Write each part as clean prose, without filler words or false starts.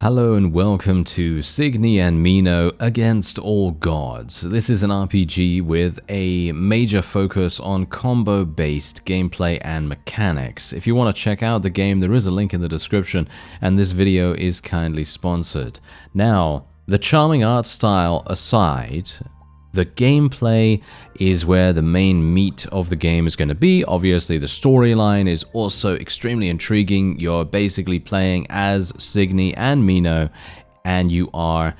Hello and welcome to Signy and Mino Against All Gods. This is an RPG with a major focus on combo-based gameplay and mechanics. If you want to check out the game, there is a link in the description, and this video is kindly sponsored. Now, the charming art style aside, the gameplay is where the main meat of the game is going to be. Obviously, the storyline is also extremely intriguing. You're basically playing as Signy and Mino, and you are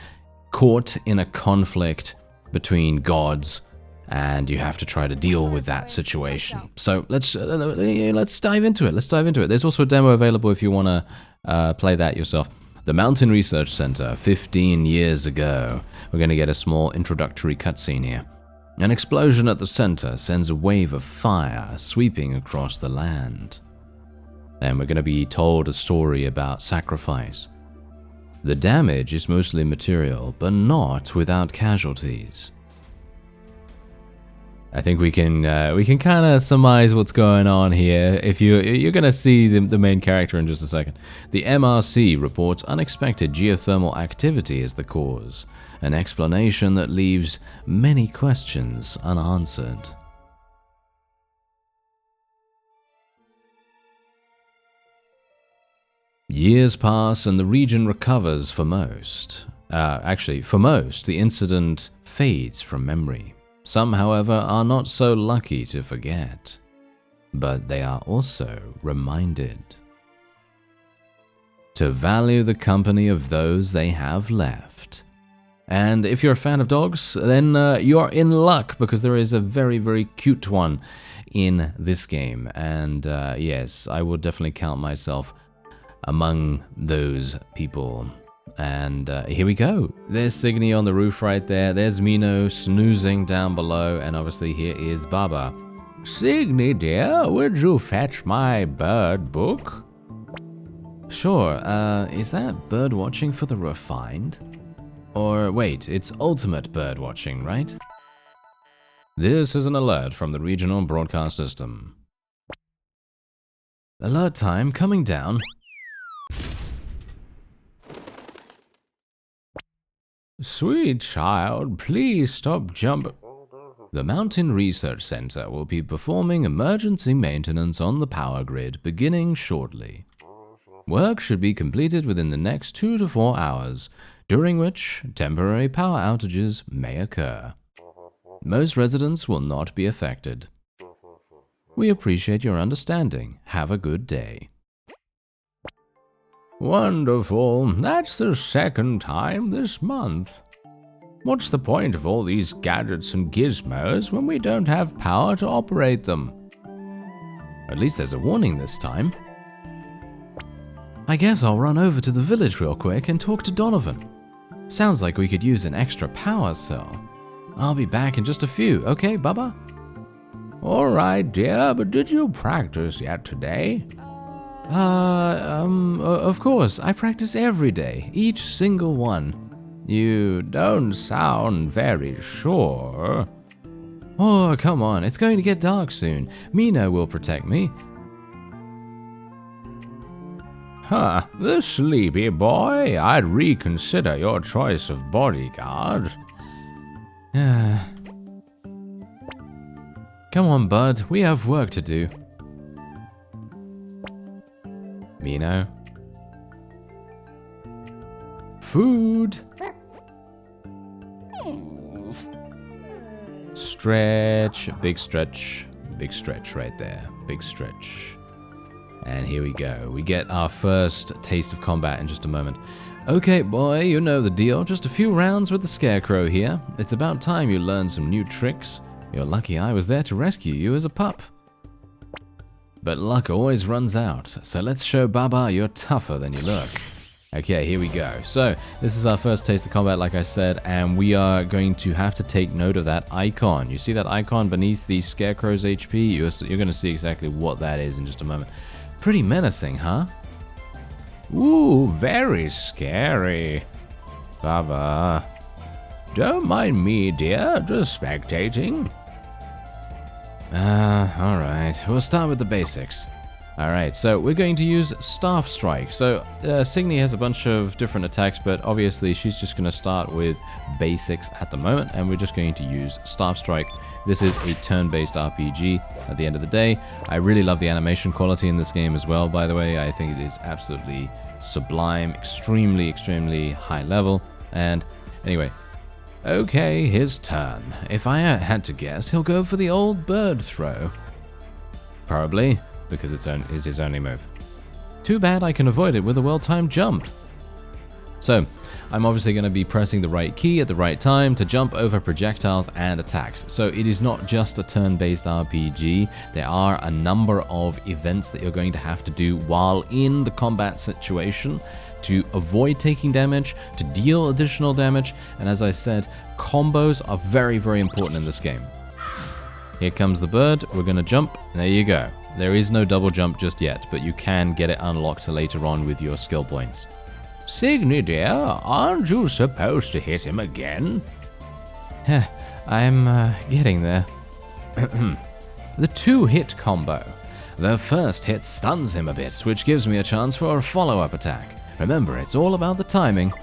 caught in a conflict between gods, and you have to try to deal with that situation. So let's dive into it. There's also a demo available if you want to play that yourself. The Mountain Research Center, 15 years ago. We're going to get a small introductory cutscene here. An explosion at the center sends a wave of fire sweeping across the land. Then we're going to be told a story about sacrifice. The damage is mostly material, but not without casualties. I think we can kind of surmise what's going on here. If you're going to see the main character in just a second. The MRC reports unexpected geothermal activity as the cause, an explanation that leaves many questions unanswered. Years pass and the region recovers for most. For most, the incident fades from memory. Some, however, are not so lucky to forget, but they are also reminded to value the company of those they have left. And if you're a fan of dogs, then you're in luck, because there is a very, very cute one in this game. And yes, I will definitely count myself among those people. And here we go. There's Signy on the roof right there. There's Mino snoozing down below. And obviously here is Baba. Signy, dear, would you fetch my bird book? Sure. Is that bird watching for the refined? Or wait, it's ultimate bird watching, right? This is an alert from the regional broadcast system. Alert time coming down. Sweet child, please stop jumping. The Mountain Research Center will be performing emergency maintenance on the power grid beginning shortly. Work should be completed within the next 2 to 4 hours, during which temporary power outages may occur. Most residents will not be affected. We appreciate your understanding. Have a good day. Wonderful. That's the second time this month. What's the point of all these gadgets and gizmos when we don't have power to operate them? At least there's a warning this time. I guess I'll run over to the village real quick and talk to Donovan. Sounds like we could use an extra power cell. I'll be back in just a few, okay, Baba? Alright, dear, but did you practice yet today? Of course, I practice every day, each single one. You don't sound very sure. Oh, come on, it's going to get dark soon. Mino will protect me. Huh, the sleepy boy. I'd reconsider your choice of bodyguard. Come on, bud, we have work to do. Mino. Food. Stretch. Big stretch. Big stretch right there. Big stretch. And here we go. We get our first taste of combat in just a moment. Okay, boy, you know the deal. Just a few rounds with the Scarecrow here. It's about time you learned some new tricks. You're lucky I was there to rescue you as a pup. But luck always runs out, so let's show Baba you're tougher than you look. Okay, here we go. So, this is our first taste of combat, like I said, and we are going to have to take note of that icon. You see that icon beneath the Scarecrow's HP? You're going to see exactly what that is in just a moment. Pretty menacing, huh? Ooh, very scary. Baba. Don't mind me, dear, just spectating. Alright. We'll start with the basics. Alright, so we're going to use Staff Strike. So Signy has a bunch of different attacks, but obviously she's just going to start with basics at the moment, and we're just going to use Staff Strike. This is a turn-based RPG at the end of the day. I really love the animation quality in this game as well, by the way. I think it is absolutely sublime, extremely high level. And anyway, okay, his turn. If I had to guess, he'll go for the old bird throw. Probably, because it's his only move. Too bad I can avoid it with a well-timed jump. So, I'm obviously going to be pressing the right key at the right time to jump over projectiles and attacks. So it is not just a turn-based RPG. There are a number of events that you're going to have to do while in the combat situation to avoid taking damage, to deal additional damage, and as I said, combos are very important in this game. Here comes the bird, we're going to jump, there you go. There is no double jump just yet, but you can get it unlocked later on with your skill points. Signy dear, aren't you supposed to hit him again? I'm getting there. The 2-hit combo. The first hit stuns him a bit, which gives me a chance for a follow-up attack. Remember, it's all about the timing.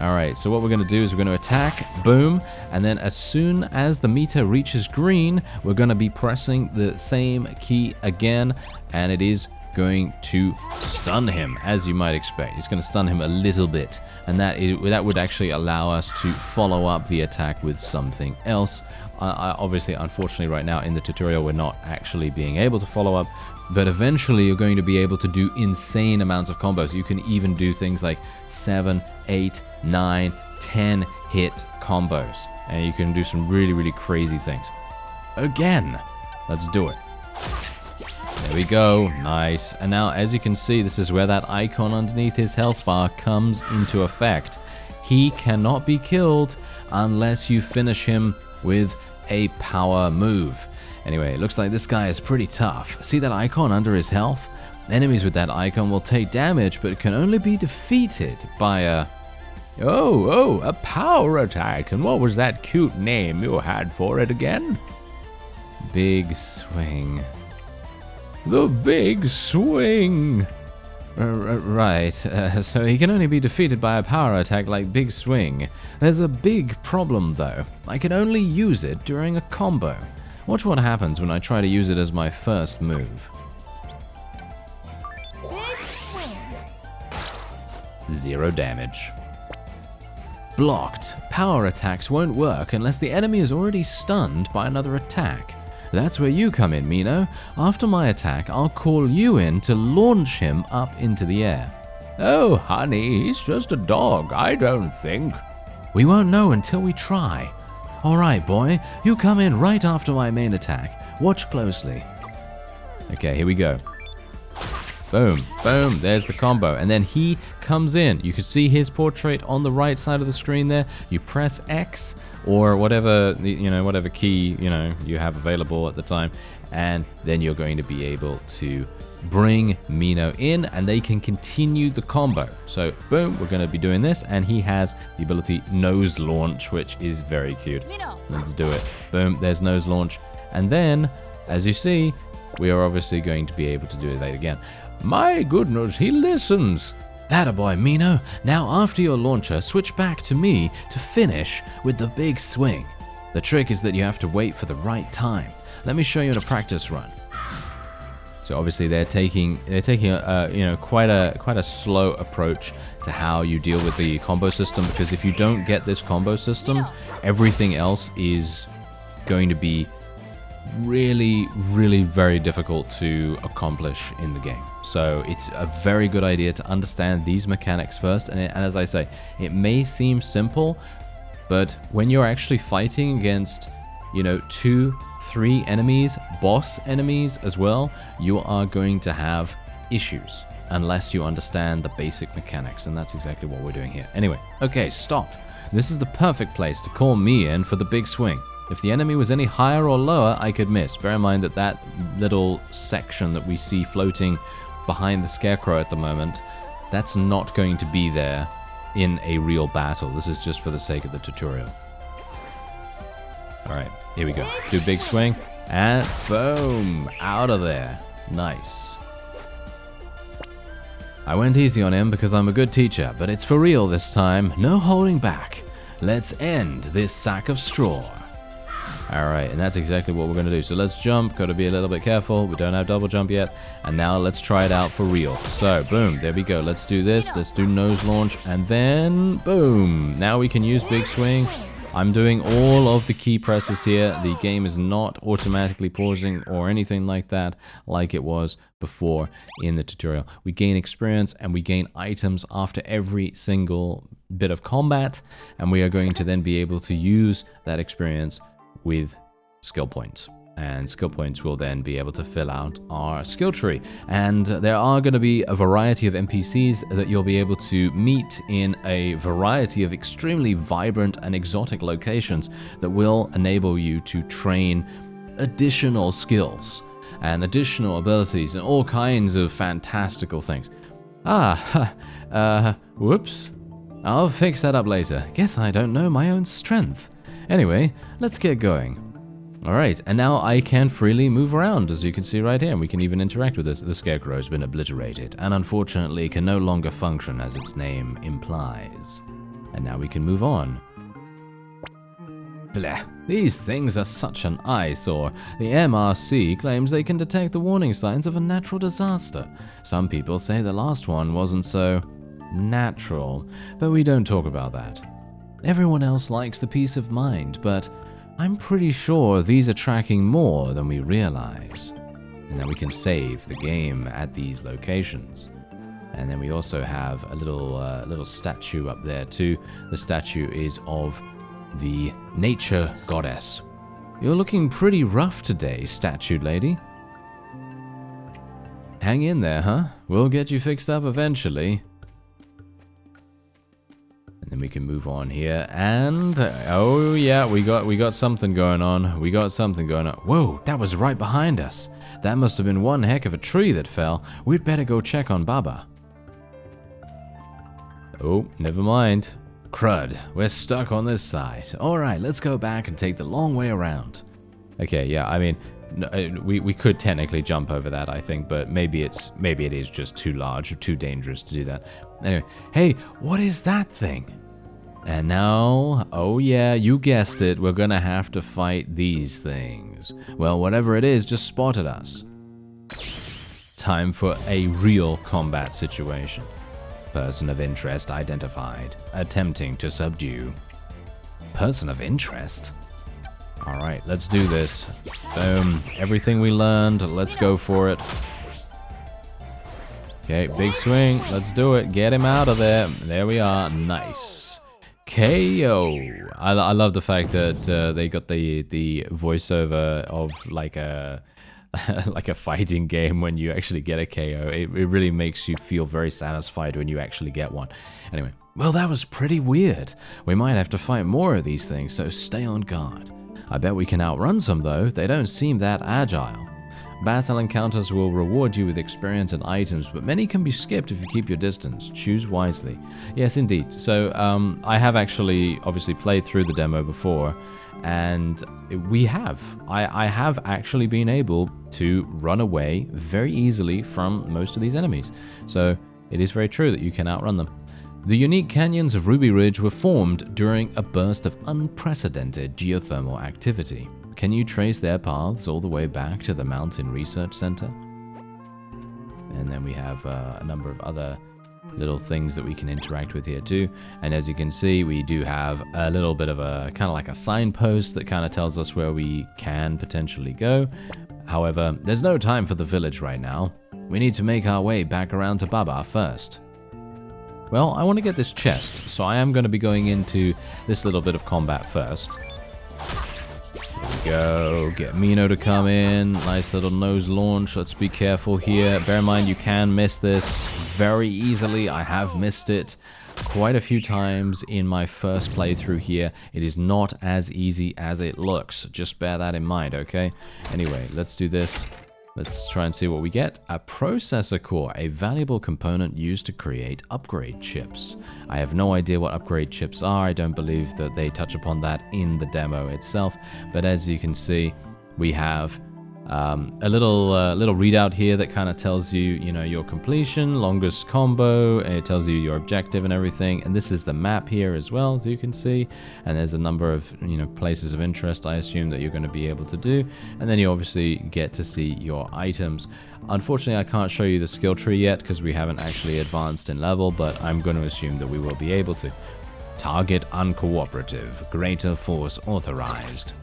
Alright, so what we're going to do is we're going to attack, boom, and then as soon as the meter reaches green, we're going to be pressing the same key again, and it is going to stun him, as you might expect. It's going to stun him a little bit, and that would actually allow us to follow up the attack with something else. Obviously, unfortunately, right now in the tutorial, we're not actually being able to follow up, but eventually you're going to be able to do insane amounts of combos. You can even do things like 7, 8, 9, 10 hit combos, and you can do some really crazy things. Again, let's do it. There we go, nice. And now, as you can see, this is where that icon underneath his health bar comes into effect. He cannot be killed unless you finish him with a power move. Anyway, it looks like this guy is pretty tough. See that icon under his health? Enemies with that icon will take damage, but can only be defeated by a... Oh, a power attack. And what was that cute name you had for it again? Big Swing. The Big Swing. Right, so he can only be defeated by a power attack like Big Swing. There's a big problem though. I can only use it during a combo. Watch what happens when I try to use it as my first move. Big swing. 0 damage. Blocked. Power attacks won't work unless the enemy is already stunned by another attack. That's where you come in, Mino. After my attack, I'll call you in to launch him up into the air. Oh, honey, he's just a dog, I don't think. We won't know until we try. Alright, boy, you come in right after my main attack. Watch closely. Okay, here we go. Boom, boom, there's the combo. And then he comes in. You can see his portrait on the right side of the screen there. You press X or whatever, whatever key, you have available at the time. And then you're going to be able to bring Mino in and they can continue the combo. So boom, we're going to be doing this. And he has the ability nose launch, which is very cute. Mino. Let's do it. Boom, there's nose launch. And then, as you see, we are obviously going to be able to do that again. My goodness, he listens. Attaboy, Mino. Now after your launcher, switch back to me to finish with the big swing. The trick is that you have to wait for the right time. Let me show you in a practice run. So obviously they're taking quite a slow approach to how you deal with the combo system, because if you don't get this combo system, everything else is going to be really very difficult to accomplish in the game. So it's a very good idea to understand these mechanics first, and as I say, it may seem simple, but when you're actually fighting against 2, 3 enemies, boss enemies as well, you are going to have issues unless you understand the basic mechanics, and that's exactly what we're doing here. Anyway, okay, stop. This is the perfect place to call me in for the big swing. If the enemy was any higher or lower, I could miss. Bear in mind that that little section that we see floating behind the scarecrow at the moment, that's not going to be there in a real battle. This is just for the sake of the tutorial. Alright, here we go. Do big swing, and boom! Out of there. Nice. I went easy on him because I'm a good teacher, but it's for real this time. No holding back. Let's end this sack of straw. Alright, and that's exactly what we're going to do. So let's jump. Got to be a little bit careful. We don't have double jump yet. And now let's try it out for real. So, boom. There we go. Let's do this. Let's do nose launch. And then, boom. Now we can use big swing. I'm doing all of the key presses here. The game is not automatically pausing or anything like that, like it was before in the tutorial. We gain experience and we gain items after every single bit of combat. And we are going to then be able to use that experience with skill points, and skill points will then be able to fill out our skill tree. And there are going to be a variety of NPCs that you'll be able to meet in a variety of extremely vibrant and exotic locations that will enable you to train additional skills and additional abilities and all kinds of fantastical things. Whoops. I'll fix that up later. Guess I don't know my own strength. Anyway, let's get going. Alright, and now I can freely move around, as you can see right here, and we can even interact with this. The scarecrow has been obliterated, and unfortunately can no longer function as its name implies. And now we can move on. Bleh, these things are such an eyesore. The MRC claims they can detect the warning signs of a natural disaster. Some people say the last one wasn't so natural, but we don't talk about that. Everyone else likes the peace of mind, but I'm pretty sure these are tracking more than we realize. And then we can save the game at these locations. And then we also have a little statue up there too. The statue is of the nature goddess. You're looking pretty rough today, statue lady. Hang in there, huh? We'll get you fixed up eventually. Then we can move on here, and oh yeah, we got something going on. We got something going on. Whoa, that was right behind us. That must have been one heck of a tree that fell. We'd better go check on Baba. Oh, never mind. Crud, we're stuck on this side. All right, let's go back and take the long way around. Okay, yeah, I mean, we could technically jump over that, I think, but maybe it is just too large or too dangerous to do that. Anyway, hey, what is that thing? And now, oh yeah, you guessed it, we're gonna have to fight these things. Well, whatever it is, just spotted us. Time for a real combat situation. Person of interest identified. Attempting to subdue. Person of interest? Alright, let's do this. Boom. Everything we learned, let's go for it. Okay, big swing. Let's do it. Get him out of there. There we are. Nice. KO. I love the fact that they got the voiceover of like a like a fighting game when you actually get a KO. It really makes you feel very satisfied when you actually get one. Anyway, well, that was pretty weird. We might have to fight more of these things, so stay on guard. I bet we can outrun some though. They don't seem that agile. Battle encounters will reward you with experience and items, but many can be skipped if you keep your distance. Choose wisely. Yes, indeed. So, I have actually obviously played through the demo before, and I have actually been able to run away very easily from most of these enemies. So, it is very true that you can outrun them. The unique canyons of Ruby Ridge were formed during a burst of unprecedented geothermal activity. Can you trace their paths all the way back to the Mountain Research Center? And then we have a number of other little things that we can interact with here too. And as you can see, we do have a little bit of a kind of like a signpost that kind of tells us where we can potentially go. However, there's no time for the village right now. We need to make our way back around to Baba first. Well, I want to get this chest, so I am going to be going into this little bit of combat first. Go, get Mino to come in. Nice little nose launch. Let's be careful here. Bear in mind, you can miss this very easily. I have missed it quite a few times in my first playthrough here. It is not as easy as it looks. Just bear that in mind, okay? Anyway, let's do this. Let's try and see what we get. A processor core, a valuable component used to create upgrade chips. I have no idea what upgrade chips are. I don't believe that they touch upon that in the demo itself. But as you can see, we have a little readout here that kind of tells you, your completion, longest combo. It tells you your objective and everything. And this is the map here as well, as you can see. And there's a number of, places of interest, I assume, that you're going to be able to do. And then you obviously get to see your items. Unfortunately, I can't show you the skill tree yet because we haven't actually advanced in level, but I'm going to assume that we will be able to. Target uncooperative. Greater force authorized.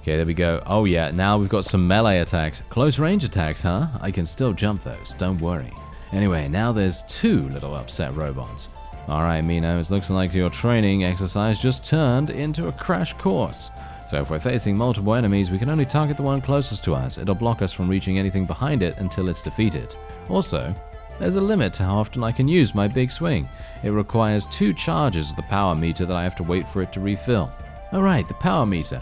Okay, there we go. Oh yeah, now we've got some melee attacks. Close range attacks, huh? I can still jump those, don't worry. Anyway, now there's 2 little upset robots. Alright, Mino, it looks like your training exercise just turned into a crash course. So if we're facing multiple enemies, we can only target the one closest to us. It'll block us from reaching anything behind it until it's defeated. Also, there's a limit to how often I can use my big swing. It requires 2 charges of the power meter that I have to wait for it to refill. Alright, the power meter.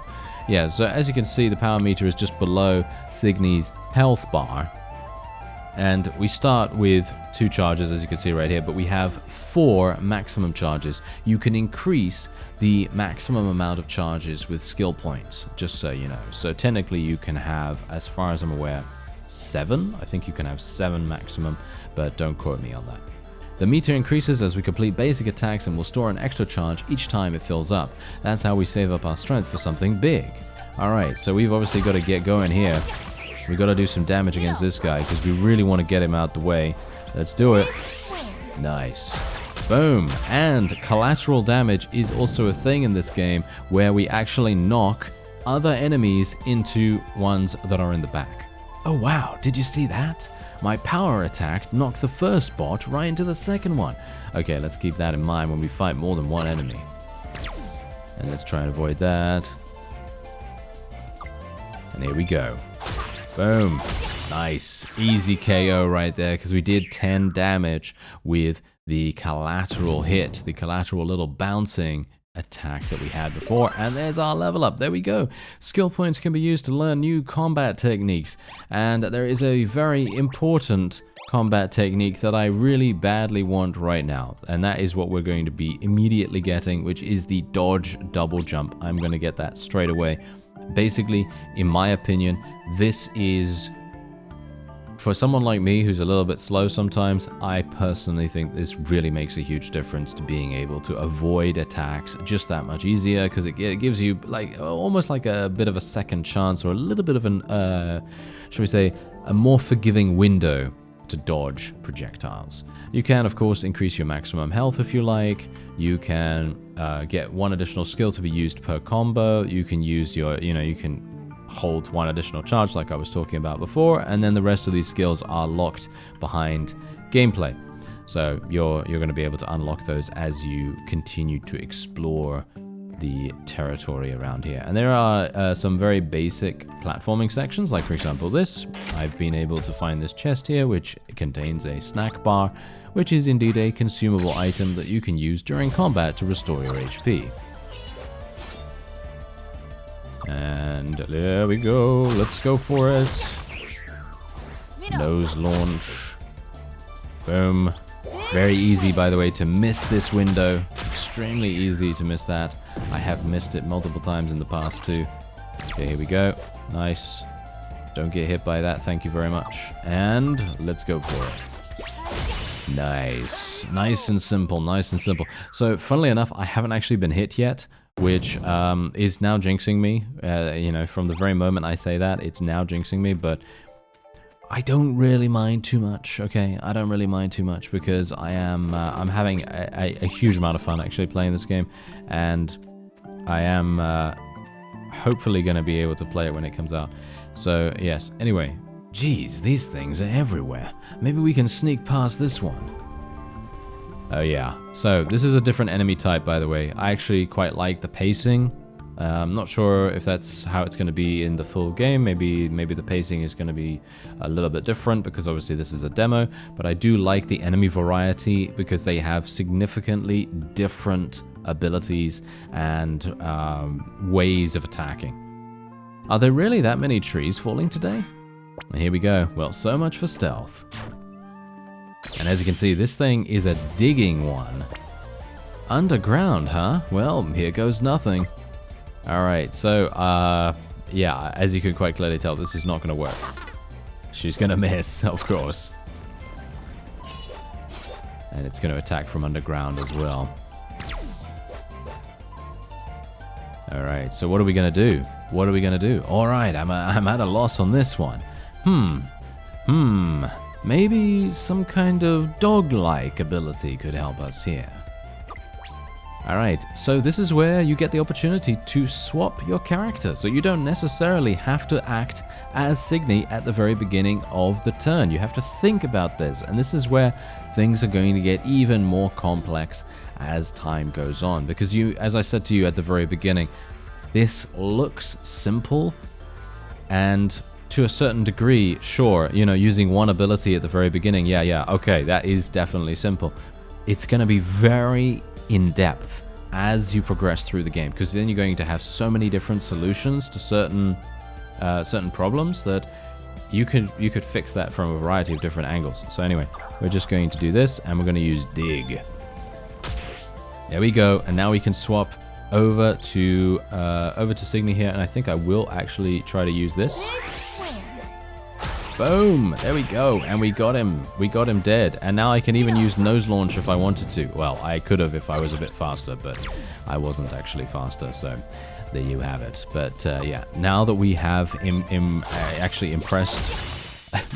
Yeah, so as you can see, the power meter is just below Signy's health bar. And we start with 2 charges, as you can see right here, but we have 4 maximum charges. You can increase the maximum amount of charges with skill points, just so you know. So technically you can have, as far as I'm aware, 7. I think you can have 7 maximum, but don't quote me on that. The meter increases as we complete basic attacks and will store an extra charge each time it fills up. That's how we save up our strength for something big. Alright, so we've obviously got to get going here. We've got to do some damage against this guy because we really want to get him out the way. Let's do it. Nice. Boom. And collateral damage is also a thing in this game where we actually knock other enemies into ones that are in the back. Oh wow, did you see that? My power attack knocked the first bot right into the second one. Okay, let's keep that in mind when we fight more than one enemy. And let's try and avoid that. And here we go. Boom. Nice. Easy KO right there because we did 10 damage with the collateral hit, the collateral little bouncing attack that we had before. And there's our level up. There we go. Skill points can be used to learn new combat techniques. And there is a very important combat technique that I really badly want right now. And that is what we're going to be immediately getting, which is the dodge double jump. I'm going to get that straight away. Basically, in my opinion, this is, for someone like me who's a little bit slow sometimes, I personally think this really makes a huge difference to being able to avoid attacks just that much easier, because it gives you like almost like a bit of a second chance, or a little bit of an, shall we say, a more forgiving window to dodge projectiles. You can, of course, increase your maximum health if you like. You can get 1 additional skill to be used per combo. You can use your, you can hold 1 additional charge like I was talking about before, and then the rest of these skills are locked behind gameplay. So you're going to be able to unlock those as you continue to explore the territory around here. And there are some very basic platforming sections, like for example this. I've been able to find this chest here, which contains a snack bar, which is indeed a consumable item that you can use during combat to restore your HP. And there we go. Let's go for it. Nose launch. Boom. It's very easy, by the way, to miss this window. Extremely easy to miss that. I have missed it multiple times in the past too. Okay, here we go. Nice. Don't get hit by that. Thank you very much. And let's go for it. Nice. Nice and simple. Nice and simple. So, funnily enough, I haven't actually been hit yet, which is now jinxing me. From the very moment I say that, it's now jinxing me, but I don't really mind too much, okay? I don't really mind too much because I'm having a huge amount of fun actually playing this game, and I am hopefully going to be able to play it when it comes out. So, yes. Anyway, geez, these things are everywhere. Maybe we can sneak past this one. Oh yeah, so this is a different enemy type, by the way. I actually quite like the pacing. I'm not sure if that's how it's going to be in the full game. Maybe the pacing is going to be a little bit different because obviously this is a demo, but I do like the enemy variety because they have significantly different abilities and ways of attacking. Are there really that many trees falling today? And here we go. Well, so much for stealth. And as you can see, this thing is a digging one. Underground, huh? Well, here goes nothing. Alright, so, yeah, as you can quite clearly tell, this is not going to work. She's going to miss, of course. And it's going to attack from underground as well. Alright, so what are we going to do? What are we going to do? Alright, I'm at a loss on this one. Maybe some kind of dog-like ability could help us here. Alright, so this is where you get the opportunity to swap your character. So you don't necessarily have to act as Signy at the very beginning of the turn. You have to think about this. And this is where things are going to get even more complex as time goes on. Because you, as I said to you at the very beginning, this looks simple, and to a certain degree, sure, you know, using one ability at the very beginning, yeah, okay, that is definitely simple. It's going to be very in-depth as you progress through the game, because then you're going to have so many different solutions to certain problems that you could fix that from a variety of different angles. So anyway, we're just going to do this, and we're going to use dig. There we go, and now we can swap over to Signy here, and I think I will actually try to use this. Boom! There we go, and we got him. We got him dead, and now I can even use nose launch if I wanted to. Well, I could have if I was a bit faster, but I wasn't actually faster, so there you have it. But yeah, now that we have actually impressed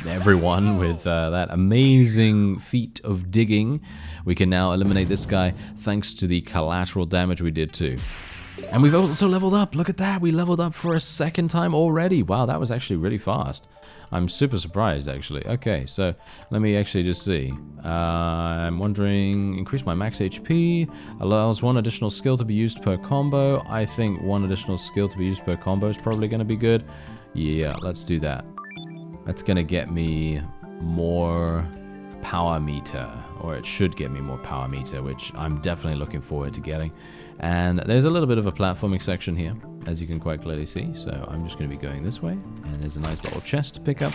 everyone with that amazing feat of digging, we can now eliminate this guy thanks to the collateral damage we did too. And we've also leveled up. Look at that. We leveled up for a second time already. Wow, that was actually really fast. I'm super surprised, actually. Okay, so let me actually just see. I'm wondering, increase my max HP, allows one additional skill to be used per combo. I think one additional skill to be used per combo is probably going to be good. Yeah, let's do that. That's going to get me more power meter, or it should get me more power meter, which I'm definitely looking forward to getting. And there's a little bit of a platforming section here, as you can quite clearly see, so I'm just going to be going this way, and there's a nice little chest to pick up,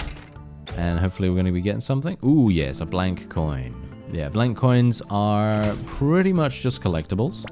and hopefully we're going to be getting something. Ooh, yes, a blank coin. Yeah, blank coins are pretty much just collectibles,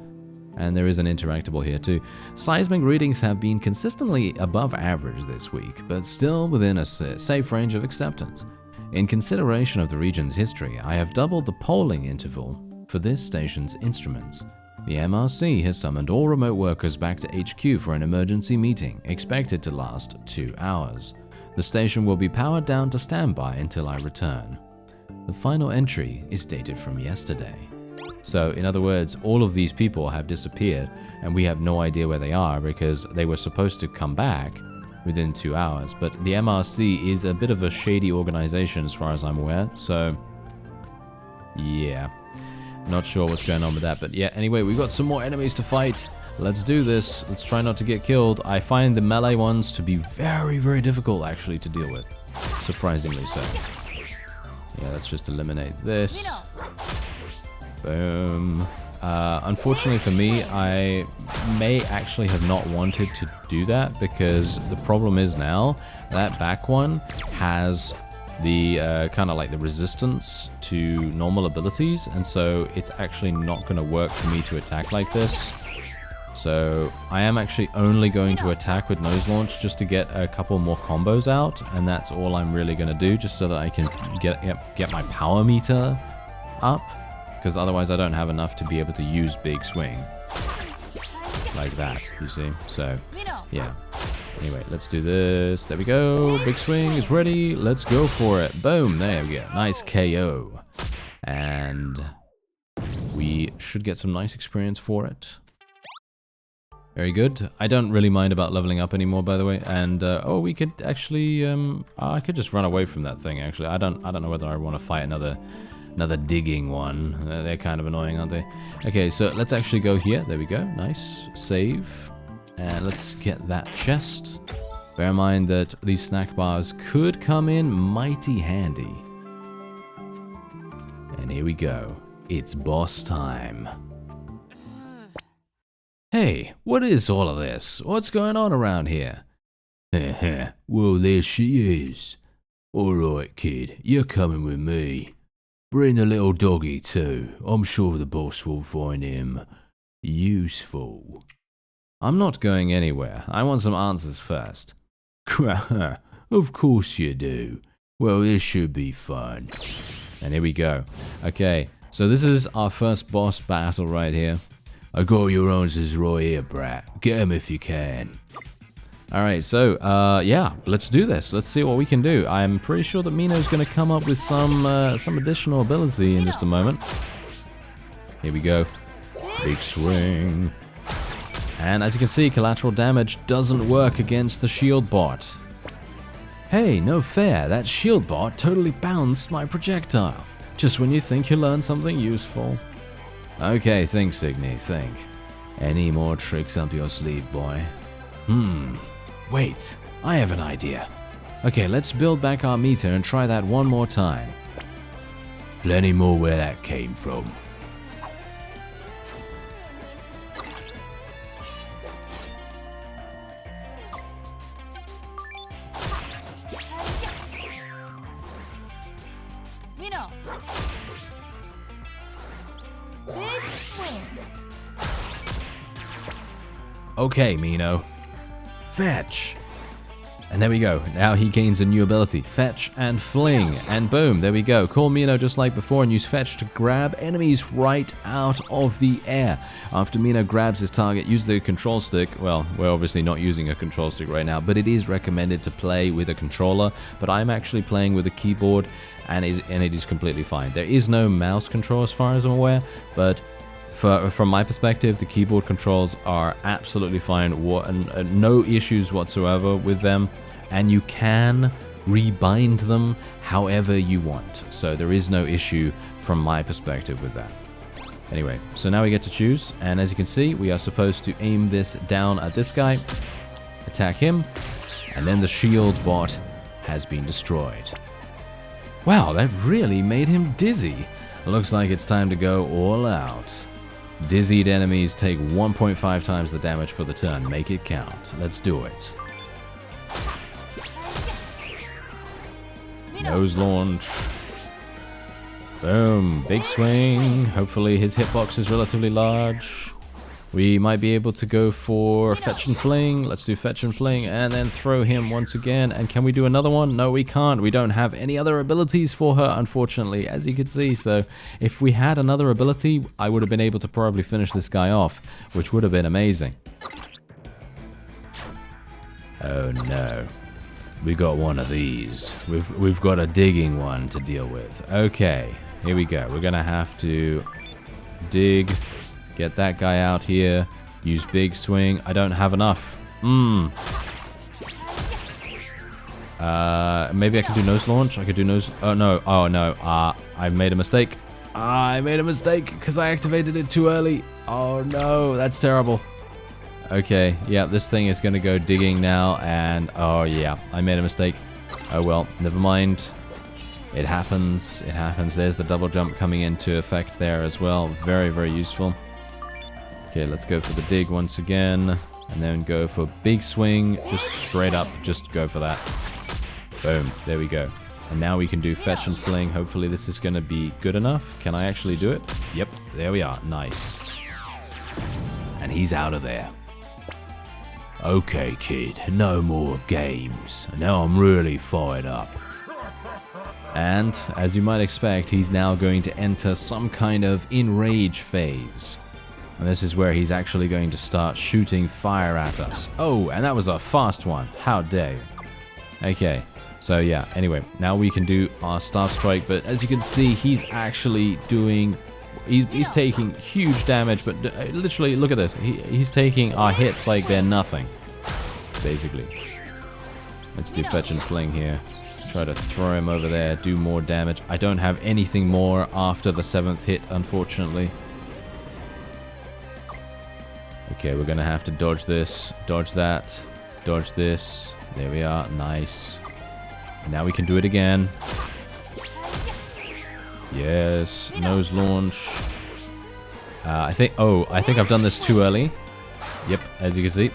and there is an interactable here too. Seismic readings have been consistently above average this week, but still within a safe range of acceptance. In consideration of the region's history, I have doubled the polling interval for this station's instruments. The MRC has summoned all remote workers back to HQ for an emergency meeting, expected to last 2 hours. The station will be powered down to standby until I return. The final entry is dated from yesterday. So, in other words, all of these people have disappeared, and we have no idea where they are because they were supposed to come back within 2 hours. But the MRC is a bit of a shady organization as far as I'm aware, so yeah. Not sure what's going on with that, but yeah, anyway, we've got some more enemies to fight. Let's do this. Let's try not to get killed. I find the melee ones to be very, very difficult, actually, to deal with. Surprisingly so. Yeah, let's just eliminate this. Boom. Unfortunately for me, I may actually have not wanted to do that, because the problem is now that back one has the kind of like the resistance to normal abilities, and so it's actually not going to work for me to attack like this. So I am actually only going to attack with nose launch just to get a couple more combos out, and that's all I'm really going to do, just so that I can get my power meter up, because otherwise I don't have enough to be able to use big swing like that, you see. So yeah. Anyway, let's do this. There we go. Big swing is ready. Let's go for it. Boom. There we go. Nice KO. And we should get some nice experience for it. Very good. I don't really mind about leveling up anymore, by the way. And oh, we could actually I could just run away from that thing, actually. I don't know whether I want to fight another digging one. They're kind of annoying, aren't they? Okay, so let's actually go here. There we go. Nice. Save. And let's get that chest. Bear in mind that these snack bars could come in mighty handy. And here we go. It's boss time. Hey, what is all of this? What's going on around here? Well, there she is. Alright, kid, you're coming with me. Bring the little doggy too. I'm sure the boss will find him useful. I'm not going anywhere. I want some answers first. Of course you do. Well, this should be fun. And here we go. Okay, so this is our first boss battle right here. I got your answers right here, brat. Get 'em if you can. Alright, so, yeah, let's do this. Let's see what we can do. I'm pretty sure that Mino's going to come up with some additional ability in just a moment. Here we go. Big swing. And as you can see, collateral damage doesn't work against the shield bot. Hey, no fair. That shield bot totally bounced my projectile. Just when you think you learned something useful. Okay, think, Signy, think. Any more tricks up your sleeve, boy? Wait, I have an idea. Okay, let's build back our meter and try that one more time. Plenty more where that came from. Mino. Big swing. Okay, Mino. Fetch. And there we go. Now he gains a new ability. Fetch and fling. And boom, there we go. Call Mino just like before and use fetch to grab enemies right out of the air. After Mino grabs his target, use the control stick. Well, we're obviously not using a control stick right now, but it is recommended to play with a controller. But I'm actually playing with a keyboard and it is completely fine. There is no mouse control as far as I'm aware, but from my perspective, the keyboard controls are absolutely fine. No issues whatsoever with them. And you can rebind them however you want. So there is no issue from my perspective with that. Anyway, so now we get to choose. And as you can see, we are supposed to aim this down at this guy, attack him, and then the shield bot has been destroyed. Wow, that really made him dizzy. Looks like it's time to go all out. Dizzied enemies take 1.5 times the damage for the turn. Make it count. Let's do it. Nose launch. Boom. Big swing. Hopefully his hitbox is relatively large. We might be able to go for fetch and fling. Let's do fetch and fling and then throw him once again. And can we do another one? No, we can't. We don't have any other abilities for her, unfortunately, as you can see. So if we had another ability, I would have been able to probably finish this guy off, which would have been amazing. Oh no. We got one of these. We've got a digging one to deal with. Okay, here we go. We're gonna have to dig, get that guy out here, use big swing. I don't have enough. Maybe I can do nose launch. I could do nose. Oh no. I made a mistake. I made a mistake because I activated it too early. Oh no, that's terrible. Okay, yeah, this thing is gonna go digging now, and oh yeah, I made a mistake. Oh well, never mind. It happens. It happens. There's the double jump coming into effect there as well. Very, very useful. Okay, let's go for the dig once again, and then go for big swing. Just straight up, just go for that. Boom, there we go. And now we can do fetch and fling. Hopefully this is gonna be good enough. Can I actually do it? Yep, there we are. Nice. And he's out of there. Okay, kid, no more games. Now I'm really fired up. And, as you might expect, he's now going to enter some kind of enrage phase. And this is where he's actually going to start shooting fire at us. Oh, and that was a fast one. How dare you. Okay, so yeah, anyway, now we can do our staff strike, but as you can see, he's actually doing... He's taking huge damage, but literally, look at this. He's taking our hits like they're nothing, basically. Let's do fetch and fling here. Try to throw him over there, do more damage. I don't have anything more after the 7th hit, unfortunately. Okay, we're going to have to dodge this, dodge that, dodge this. There we are. Nice. And now we can do it again. Yes, nose launch. I think I've done this too early. Yep, as you can see.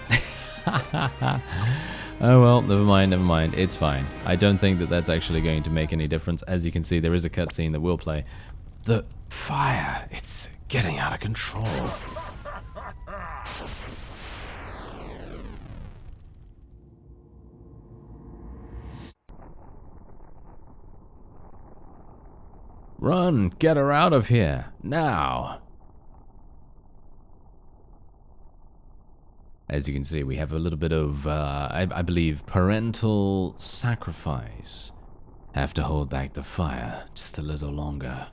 Oh well, never mind. It's fine. I don't think that that's actually going to make any difference. As you can see, there is a cutscene that will play. The fire, it's getting out of control. Run, get her out of here, now. As you can see, we have a little bit of, I believe, parental sacrifice. Have to hold back the fire just a little longer.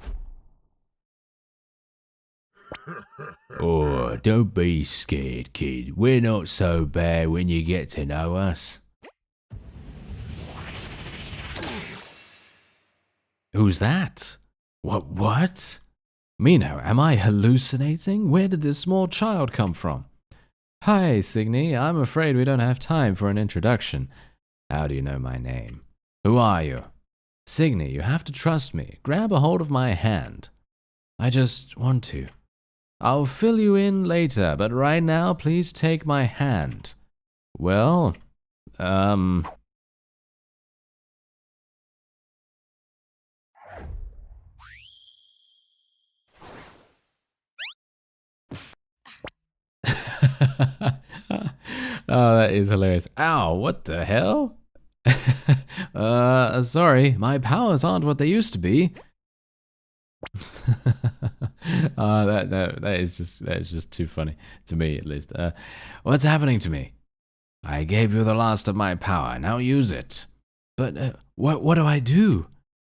Oh, don't be scared, kid. We're not so bad when you get to know us. Who's that? What? Mino, am I hallucinating? Where did this small child come from? Hi, Signy. I'm afraid we don't have time for an introduction. How do you know my name? Who are you? Signy, you have to trust me. Grab a hold of my hand. I just want to. I'll fill you in later, but right now, please take my hand. Well, Oh, that is hilarious. Ow, what the hell? Sorry, my powers aren't what they used to be. That is just too funny to me, at least. What's happening to me? I gave you the last of my power. Now use it. But what do I do?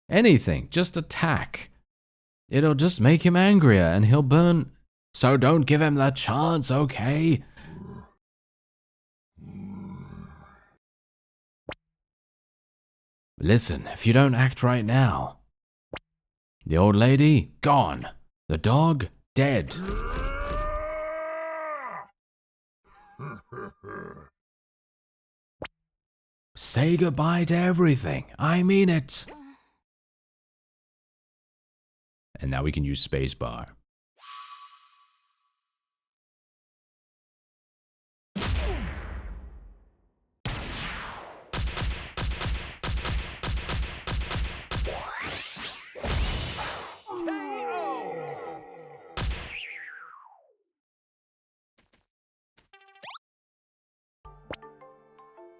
Anything. Just attack. It'll just make him angrier, and he'll burn. So don't give him the chance, okay? Listen, if you don't act right now. The old lady, gone. The dog, dead. Say goodbye to everything. I mean it. And now we can use spacebar.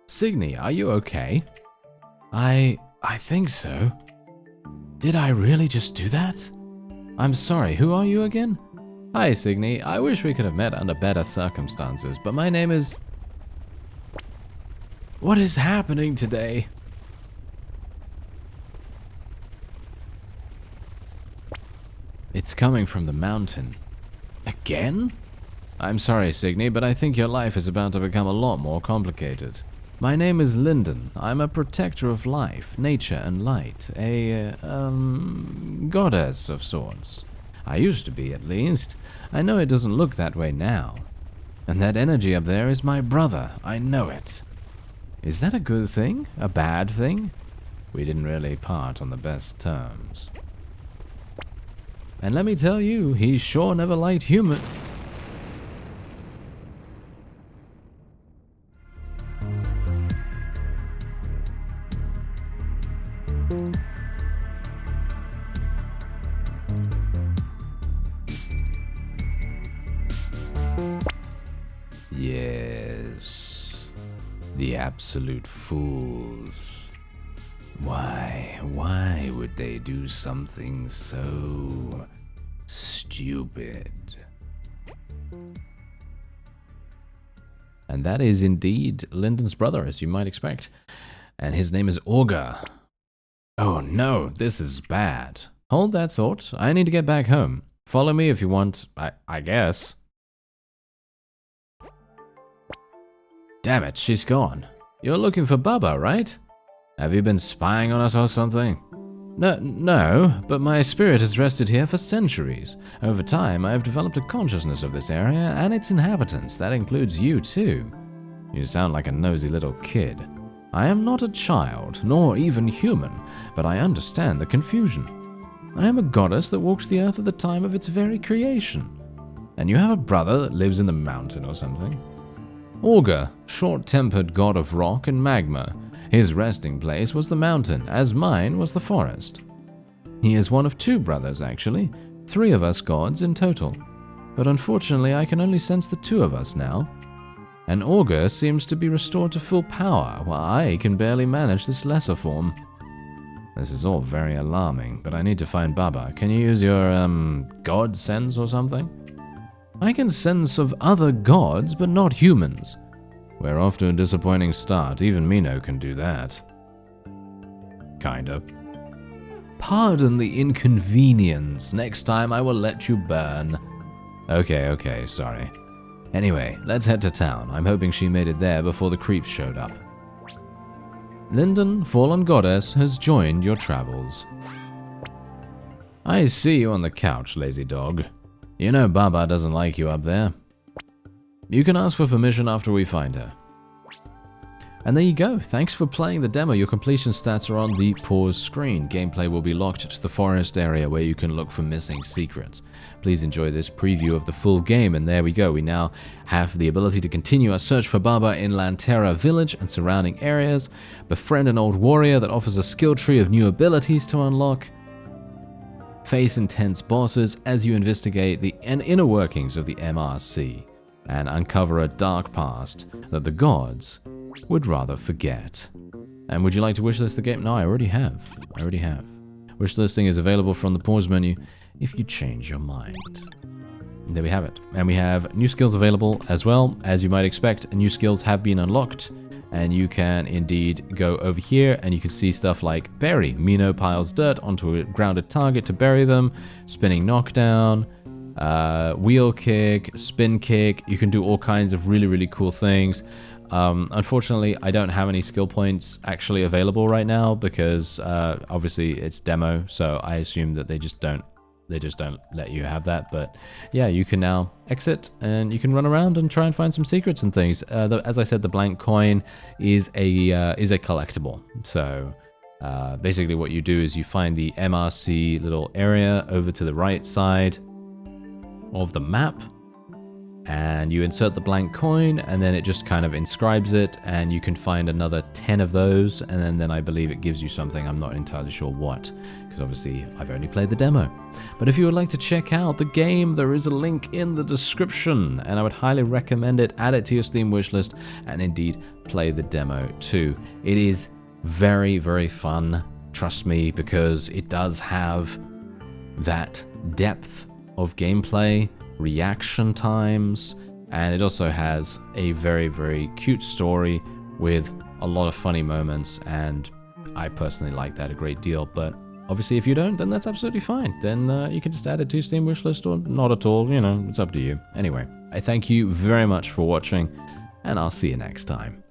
Signy, are you okay? I think so. Did I really just do that? I'm sorry, who are you again? Hi, Signy. I wish we could have met under better circumstances, but my name is... What is happening today? It's coming from the mountain. Again? I'm sorry, Signy, but I think your life is about to become a lot more complicated. My name is Linden. I'm a protector of life, nature, and light. A, goddess of sorts. I used to be, at least. I know it doesn't look that way now. And that energy up there is my brother. I know it. Is that a good thing? A bad thing? We didn't really part on the best terms. And let me tell you, he sure never liked human... Yes, the absolute fools. Why would they do something so stupid? And that is indeed Lyndon's brother, as you might expect. And his name is Augur. Oh no, this is bad. Hold that thought. I need to get back home. Follow me if you want, I guess. Damn it, she's gone. You're looking for Bubba, right? Have you been spying on us or something? No, but my spirit has rested here for centuries. Over time, I have developed a consciousness of this area and its inhabitants. That includes you, too. You sound like a nosy little kid. I am not a child, nor even human, but I understand the confusion. I am a goddess that walked the earth at the time of its very creation. And you have a brother that lives in the mountain or something? Augur, short-tempered god of rock and magma. His resting place was the mountain, as mine was the forest. He is one of two brothers, actually. 3 of us gods in total. But unfortunately, I can only sense the 2 of us now. And Augur seems to be restored to full power, while I can barely manage this lesser form. This is all very alarming, but I need to find Baba. Can you use your, god sense or something? I can sense of other gods, but not humans. We're off to a disappointing start. Even Mino can do that. Kinda. Pardon the inconvenience. Next time I will let you burn. Okay, sorry. Anyway, let's head to town. I'm hoping she made it there before the creeps showed up. Linden, Fallen Goddess, has joined your travels. I see you on the couch, lazy dog. You know Baba doesn't like you up there. You can ask for permission after we find her. And there you go. Thanks for playing the demo. Your completion stats are on the pause screen. Gameplay will be locked to the forest area where you can look for missing secrets. Please enjoy this preview of the full game, and there we go. We now have the ability to continue our search for Baba in Lantera village and surrounding areas, befriend an old warrior that offers a skill tree of new abilities to unlock, face intense bosses as you investigate the inner workings of the MRC, and uncover a dark past that the gods would rather forget. And would you like to wishlist the game? No, I already have. Wishlisting is available from the pause menu if you change your mind. And there we have it. And we have new skills available as well. As you might expect, new skills have been unlocked. And you can indeed go over here and you can see stuff like bury. Mino piles dirt onto a grounded target to bury them. Spinning knockdown. Wheel kick. Spin kick. You can do all kinds of really, really cool things. Unfortunately, I don't have any skill points actually available right now because obviously it's demo, so I assume that they just don't let you have that. But yeah, you can now exit and you can run around and try and find some secrets and things. As I said, the blank coin is a collectible. So basically, what you do is you find the MRC little area over to the right side of the map. And you insert the blank coin, and then it just kind of inscribes it, and you can find another 10 of those, and then I believe it gives you something. I'm not entirely sure what, because obviously I've only played the demo. But if you would like to check out the game, there is a link in the description, and I would highly recommend it. Add it to your Steam wishlist, and indeed play the demo too. It is very, very fun, trust me, because it does have that depth of gameplay, reaction times, and it also has a very, very cute story with a lot of funny moments, and I personally like that a great deal. But obviously if you don't, then that's absolutely fine. Then you can just add it to your Steam wishlist or not at all, you know, it's up to you. Anyway, I thank you very much for watching, and I'll see you next time.